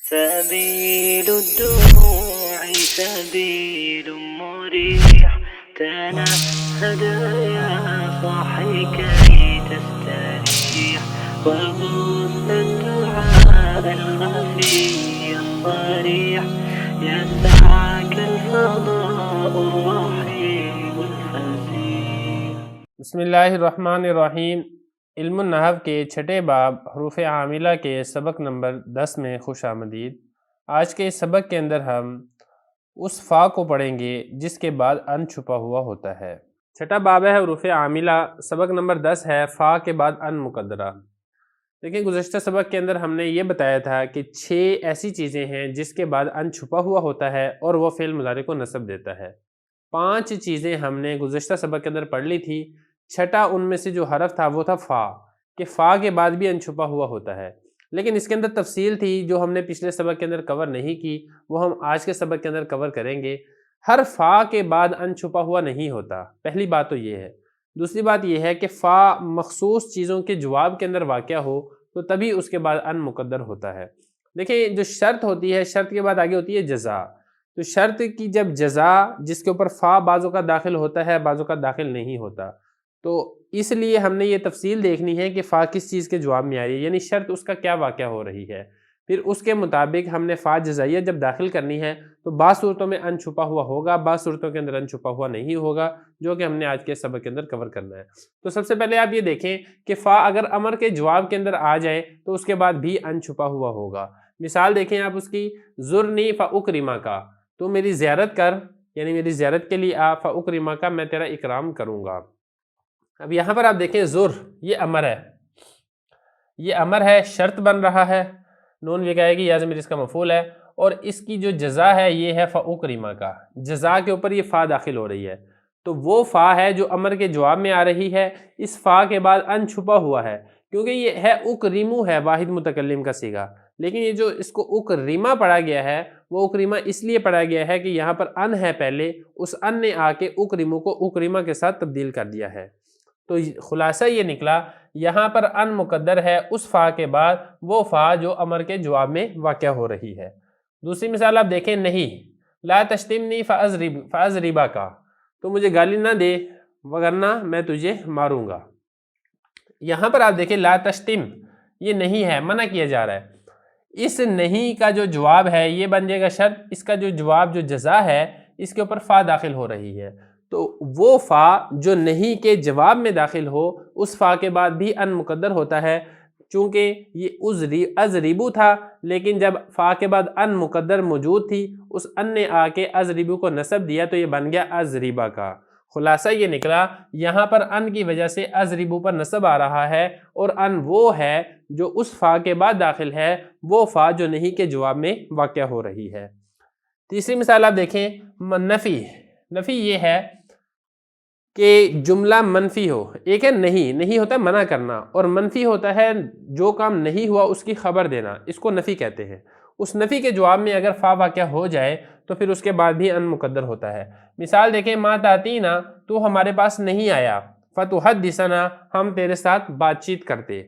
سبيل الدموع سبيل مريح تنهد يا صاحي كي تستريح وغص الدعاء الخفي الصريح يسعك الفضاء الرحيم الفسيح. بسم اللہ الرحمن الرحیم. علم النحو کے چھٹے باب حروف عاملہ کے سبق نمبر 10 میں خوش آمدید. آج کے اس سبق کے اندر ہم اس فا کو پڑھیں گے جس کے بعد ان چھپا ہوا ہوتا ہے. چھٹا باب ہے حروف عاملہ، سبق نمبر 10 ہے فا کے بعد ان مقدرہ. لیکن گزشتہ سبق کے اندر ہم نے یہ بتایا تھا کہ 6 ایسی چیزیں ہیں جس کے بعد ان چھپا ہوا ہوتا ہے اور وہ فعل مضارع کو نصب دیتا ہے. 5 چیزیں ہم نے گزشتہ سبق کے اندر پڑھ لی تھی. چھٹا ان میں سے جو حرف تھا وہ تھا فا، کہ فا کے بعد بھی ان چھپا ہوا ہوتا ہے. لیکن اس کے اندر تفصیل تھی جو ہم نے پچھلے سبق کے اندر کور نہیں کی، وہ ہم آج کے سبق کے اندر کور کریں گے. ہر فا کے بعد ان چھپا ہوا نہیں ہوتا، پہلی بات تو یہ ہے. دوسری بات یہ ہے کہ فا مخصوص چیزوں کے جواب کے اندر واقع ہو تو تبھی اس کے بعد ان مقدر ہوتا ہے. دیکھیں جو شرط ہوتی ہے، شرط کے بعد آگے ہوتی ہے جزا. تو شرط کی جب جزا جس کے اوپر فا بعضوں کا داخل ہوتا ہے بعضوں کا داخل نہیں ہوتا، تو اس لیے ہم نے یہ تفصیل دیکھنی ہے کہ فا کس چیز کے جواب میں آ رہی ہے، یعنی شرط اس کا کیا واقع ہو رہی ہے. پھر اس کے مطابق ہم نے فا جزائیہ جب داخل کرنی ہے تو بعض صورتوں میں ان چھپا ہوا ہوگا، بعض صورتوں کے اندر ان چھپا ہوا نہیں ہوگا، جو کہ ہم نے آج کے سبق کے اندر کور کرنا ہے. تو سب سے پہلے آپ یہ دیکھیں کہ فا اگر امر کے جواب کے اندر آ جائے تو اس کے بعد بھی ان چھپا ہوا ہوگا. مثال دیکھیں آپ اس کی، زرنی فاکرما کا، تو میری زیارت کر، یعنی میری زیارت کے لیے آ، فاکرما کا، میں تیرا اکرام کروں گا. اب یہاں پر آپ دیکھیں زر یہ امر ہے، یہ امر ہے، شرط بن رہا ہے، نون وگا آئے گی، یا ضمیر اس کا مفعول ہے، اور اس کی جو جزا ہے یہ ہے فاکرما کا. جزا کے اوپر یہ فا داخل ہو رہی ہے، تو وہ فا ہے جو امر کے جواب میں آ رہی ہے. اس فا کے بعد ان چھپا ہوا ہے کیونکہ یہ ہے اکریمو ہے، واحد متکلم کا صیغہ. لیکن یہ جو اس کو اکریما پڑھا گیا ہے وہ اکریما اس لیے پڑھا گیا ہے کہ یہاں پر ان ہے پہلے، اس ان نے آ کے اکریمو کو اکریما کے ساتھ تبدیل کر دیا ہے. تو خلاصہ یہ نکلا یہاں پر ان مقدر ہے اس فا کے بعد وہ فا جو امر کے جواب میں واقع ہو رہی ہے. دوسری مثال آپ دیکھیں، نہیں، لا تشتمنی فاضربا کا، تو مجھے گالی نہ دے وگرنہ میں تجھے ماروں گا. یہاں پر آپ دیکھیں لا تشتم یہ نہیں ہے، منع کیا جا رہا ہے. اس نہیں کا جو جواب ہے یہ بن جائے گا شرط، اس کا جو جواب جو جزا ہے اس کے اوپر فا داخل ہو رہی ہے. تو وہ فا جو نہیں کے جواب میں داخل ہو اس فا کے بعد بھی ان مقدر ہوتا ہے. چونکہ یہ ازریبو تھا، لیکن جب فا کے بعد ان مقدر موجود تھی اس ان نے آ کے ازریبو کو نصب دیا تو یہ بن گیا ازریبا کا. خلاصہ یہ نکلا یہاں پر ان کی وجہ سے ازریبو پر نصب آ رہا ہے، اور ان وہ ہے جو اس فا کے بعد داخل ہے، وہ فا جو نہیں کے جواب میں واقع ہو رہی ہے. تیسری مثال آپ دیکھیں، نفی. نفی یہ ہے کہ جملہ منفی ہو. ایک ہے نہیں ہوتا ہے منع کرنا، اور منفی ہوتا ہے جو کام نہیں ہوا اس کی خبر دینا، اس کو نفی کہتے ہیں. اس نفی کے جواب میں اگر فا واقع ہو جائے تو پھر اس کے بعد بھی ان مقدر ہوتا ہے. مثال دیکھیں، ما تاتینا، تو ہمارے پاس نہیں آیا، فتحدثنا، ہم تیرے ساتھ بات چیت کرتے.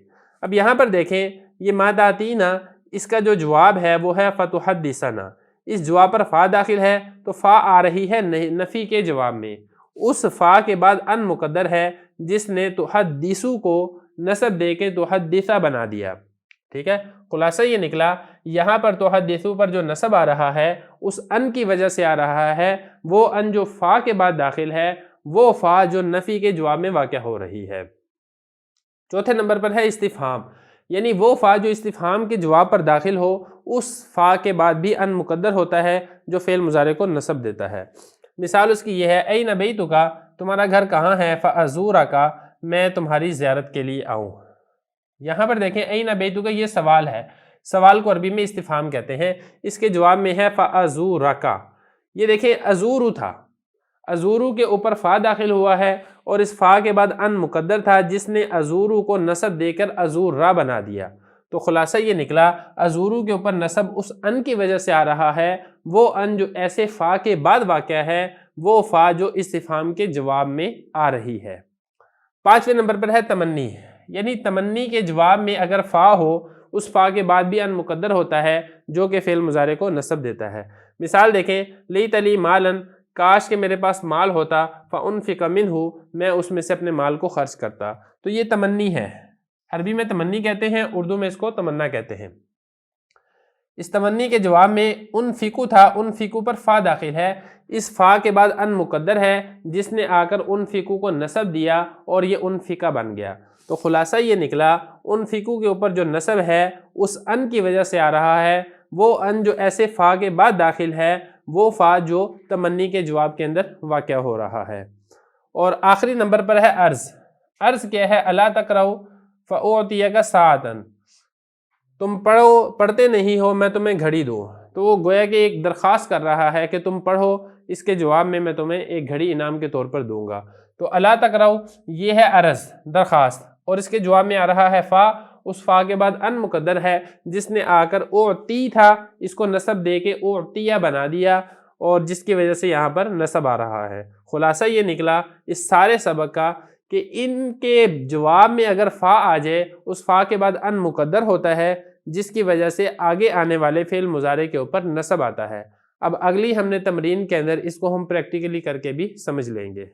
اب یہاں پر دیکھیں یہ ما تاتینا اس کا جو جواب ہے وہ ہے فتحدثنا. اس جواب پر فا داخل ہے تو فا آ رہی ہے نفی کے جواب میں. اس فا کے بعد ان مقدر ہے جس نے تحدثو کو نصب دے کے تحدثا بنا دیا. ٹھیک ہے، خلاصہ یہ نکلا یہاں پر تحدثو پر جو نصب آ رہا ہے اس ان کی وجہ سے آ رہا ہے. وہ ان جو فا کے بعد داخل ہے وہ فا جو نفی کے جواب میں واقع ہو رہی ہے. چوتھے نمبر پر ہے استفہام، یعنی وہ فا جو استفہام کے جواب پر داخل ہو اس فا کے بعد بھی ان مقدر ہوتا ہے جو فعل مضارع کو نصب دیتا ہے. مثال اس کی یہ ہے، این بیتک، تمہارا گھر کہاں ہے، فازورک، میں تمہاری زیارت کے لیے آؤں. یہاں پر دیکھیں این بیتک یہ سوال ہے، سوال کو عربی میں استفہام کہتے ہیں. اس کے جواب میں ہے فازورک. یہ دیکھیں ازورو تھا، ازورو کے اوپر فا داخل ہوا ہے اور اس فا کے بعد ان مقدر تھا جس نے ازورو کو نصب دے کر ازورا بنا دیا. تو خلاصہ یہ نکلا ازورو کے اوپر نصب اس ان کی وجہ سے آ رہا ہے، وہ ان جو ایسے فا کے بعد واقع ہے وہ فا جو استفہام کے جواب میں آ رہی ہے. 5ویں نمبر پر ہے تمنی، یعنی تمنی کے جواب میں اگر فا ہو اس فا کے بعد بھی ان مقدر ہوتا ہے جو کہ فعل مضارع کو نصب دیتا ہے۔ مثال دیکھیں، لیت لی مالن، کاش کہ میرے پاس مال ہوتا، فانفق منہ، میں اس میں سے اپنے مال کو خرچ کرتا۔ تو یہ تمنی ہے، عربی میں تمنی کہتے ہیں، اردو میں اس کو تمنا کہتے ہیں۔ اس تمنی کے جواب میں انفقو تھا، انفقو پر فا داخل ہے، اس فا کے بعد ان مقدر ہے جس نے آ کر انفقو کو نصب دیا اور یہ انفقہ بن گیا۔ تو خلاصہ یہ نکلا، انفقو کے اوپر جو نصب ہے اس ان کی وجہ سے آ رہا ہے، وہ ان جو ایسے فا کے بعد داخل ہے وہ فا جو تمنی کے جواب کے اندر واقع ہو رہا ہے۔ اور آخری نمبر پر ہے عرض۔ عرض کیا ہے؟ الا تقرؤ فاعطیک ساعۃ، تم پڑھتے نہیں ہو، میں تمہیں گھڑی دوں۔ تو وہ گویا کہ ایک درخواست کر رہا ہے کہ تم پڑھو، اس کے جواب میں تمہیں ایک گھڑی انعام کے طور پر دوں گا۔ تو الا تقرؤ یہ ہے عرض، درخواست، اور اس کے جواب میں آ رہا ہے فا، اس فا کے بعد ان مقدر ہے جس نے آ کر اعطی تھا اس کو نصب دے کے اعطیہ بنا دیا، اور جس کی وجہ سے یہاں پر نصب آ رہا ہے۔ خلاصہ یہ نکلا اس سارے سبق کا کہ ان کے جواب میں اگر فا آ جائے، اس فا کے بعد ان مقدر ہوتا ہے جس کی وجہ سے آگے آنے والے فعل مضارع کے اوپر نصب آتا ہے۔ اب اگلی ہم نے تمرین کے اندر اس کو ہم پریکٹیکلی کر کے بھی سمجھ لیں گے۔